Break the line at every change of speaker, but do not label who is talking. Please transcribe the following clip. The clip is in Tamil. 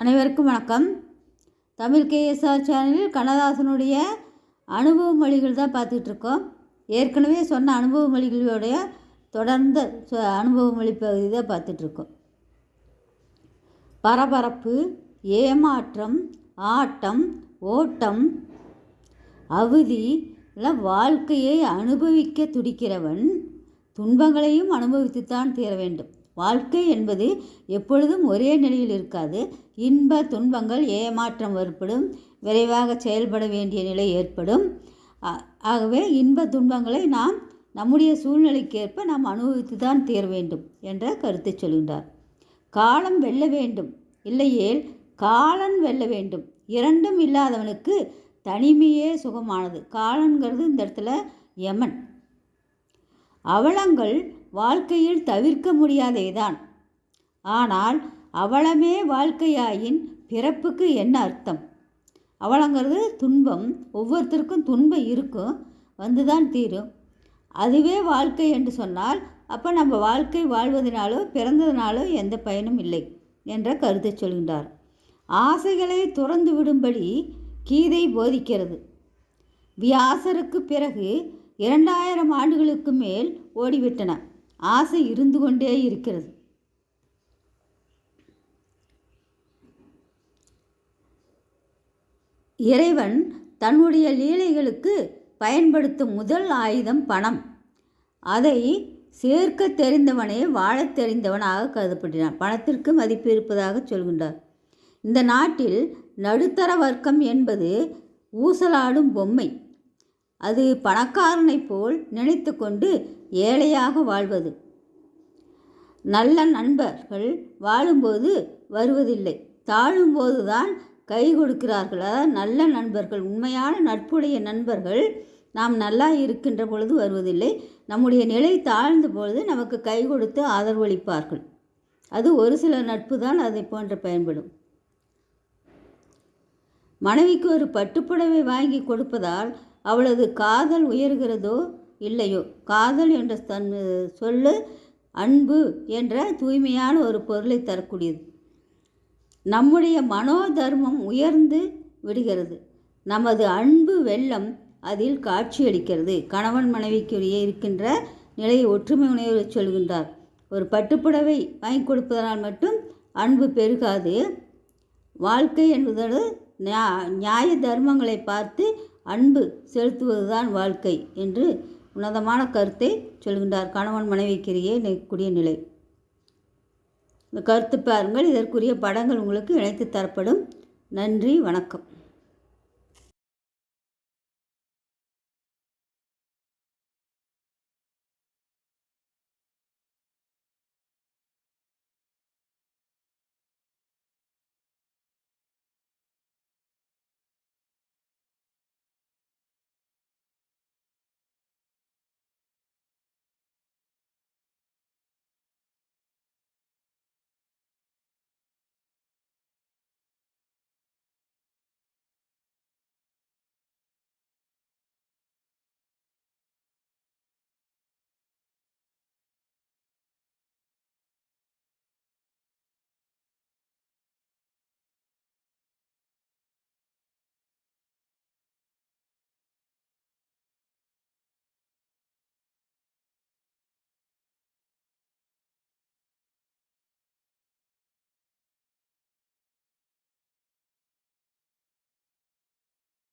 அனைவருக்கும் வணக்கம். தமிழ் கேஎஸ்ஆர் சேனலில் கண்ணதாசனுடைய அனுபவ மொழிகள் தான் பார்த்துட்ருக்கோம். ஏற்கனவே சொன்ன அனுபவ மொழிகளுடைய தொடர்ந்த அனுபவ மொழி பகுதி தான் பார்த்துட்ருக்கோம். பரபரப்பு, ஏமாற்றம், ஆட்டம், ஓட்டம், அவதி எல்லாம் வாழ்க்கையை அனுபவிக்க துடிக்கிறவன் துன்பங்களையும் அனுபவித்துத்தான் தீர வேண்டும். வாழ்க்கை என்பது எப்பொழுதும் ஒரே நிலையில் இருக்காது. இன்ப துன்பங்கள், ஏமாற்றம் ஏற்படும், விரைவாக செயல்பட வேண்டிய நிலை ஏற்படும். ஆகவே இன்ப துன்பங்களை நாம் நம்முடைய சூழ்நிலைக்கேற்ப நாம் அனுபவித்து தான் தீர வேண்டும் என்ற கருத்தை சொல்கின்றார். காலம் வெல்ல வேண்டும், இல்லையேல் காலன் வெல்ல வேண்டும். இரண்டும் இல்லாதவனுக்கு தனிமையே சுகமானது. காலன்கிறது இந்த இடத்துல யமன். அவலங்கள் வாழ்க்கையில் தவிர்க்க முடியாதேதான். ஆனால் அவலமே வாழ்க்கையாயின் பிறப்புக்கு என்ன அர்த்தம்? அவலங்கிறது துன்பம். ஒவ்வொருத்தருக்கும் துன்பம் இருக்கும், வந்து தான் தீரும். அதுவே வாழ்க்கை என்று சொன்னால் அப்போ நம்ம வாழ்க்கை வாழ்வதனாலோ பிறந்ததினாலோ எந்த பயனும் இல்லை என்ற கருத்தை சொல்கின்றார். ஆசைகளை துறந்து விடும்படி கீதை போதிக்கிறது. வியாசருக்கு பிறகு 2000 ஆண்டுகளுக்கு மேல் ஓடிவிட்டன. ஆசை இருந்து கொண்டே இருக்கிறது. இறைவன் தன்னுடைய லீலைகளுக்கு பயன்படுத்தும் முதல் ஆயுதம் பணம். அதை சேர்க்க தெரிந்தவனே வாழத் தெரிந்தவனாக கருதப்பட்டான். பணத்திற்கு மதிப்பு இருப்பதாக சொல்கின்றார். இந்த நாட்டில் நடுத்தர வர்க்கம் என்பது ஊசலாடும் பொம்மை. அது பணக்காரனை போல் நினைத்து கொண்டு ஏழையாக வாழ்வது. நல்ல நண்பர்கள் வாழும்போது வருவதில்லை, தாழும்போது தான் கை கொடுக்கிறார்கள். அதாவது நல்ல நண்பர்கள், உண்மையான நட்புடைய நண்பர்கள் நாம் நல்லா இருக்கின்ற பொழுது வருவதில்லை, நம்முடைய நிலை தாழ்ந்த பொழுது நமக்கு கை கொடுத்து ஆதரவளிப்பார்கள். அது ஒரு சில நட்பு தான் அதை போன்ற பயன்படும். மனைவிக்கு ஒரு பட்டுப்புடவை வாங்கி கொடுப்பதால் அவளது காதல் உயர்கிறதோ இல்லையோ, காதல் என்ற சொல்லு அன்பு என்ற தூய்மையான ஒரு பொருளை தரக்கூடியது. நம்முடைய மனோதர்மம் உயர்ந்து விடுகிறது. நமது அன்பு வெள்ளம் அதில் காட்சியளிக்கிறது. கணவன் மனைவிக்குரிய இருக்கின்ற நிலையை ஒற்றுமை உணர்வை சொல்கின்றார். ஒரு பட்டுப்புடவை வாங்கி கொடுப்பதனால் மட்டும் அன்பு பெருகாது. வாழ்க்கை என்பதோடு நியாய தர்மங்களை பார்த்து அன்பு செலுத்துவதுதான் வாழ்க்கை என்று உன்னதமான கருத்தை சொல்கின்றார். கணவன் மனைவிக்கிடையே நிற்கக்கூடிய நிலை. இந்த கருத்து பாருங்கள். இதற்குரிய படங்கள் உங்களுக்கு இணைத்து தரப்படும். நன்றி, வணக்கம்.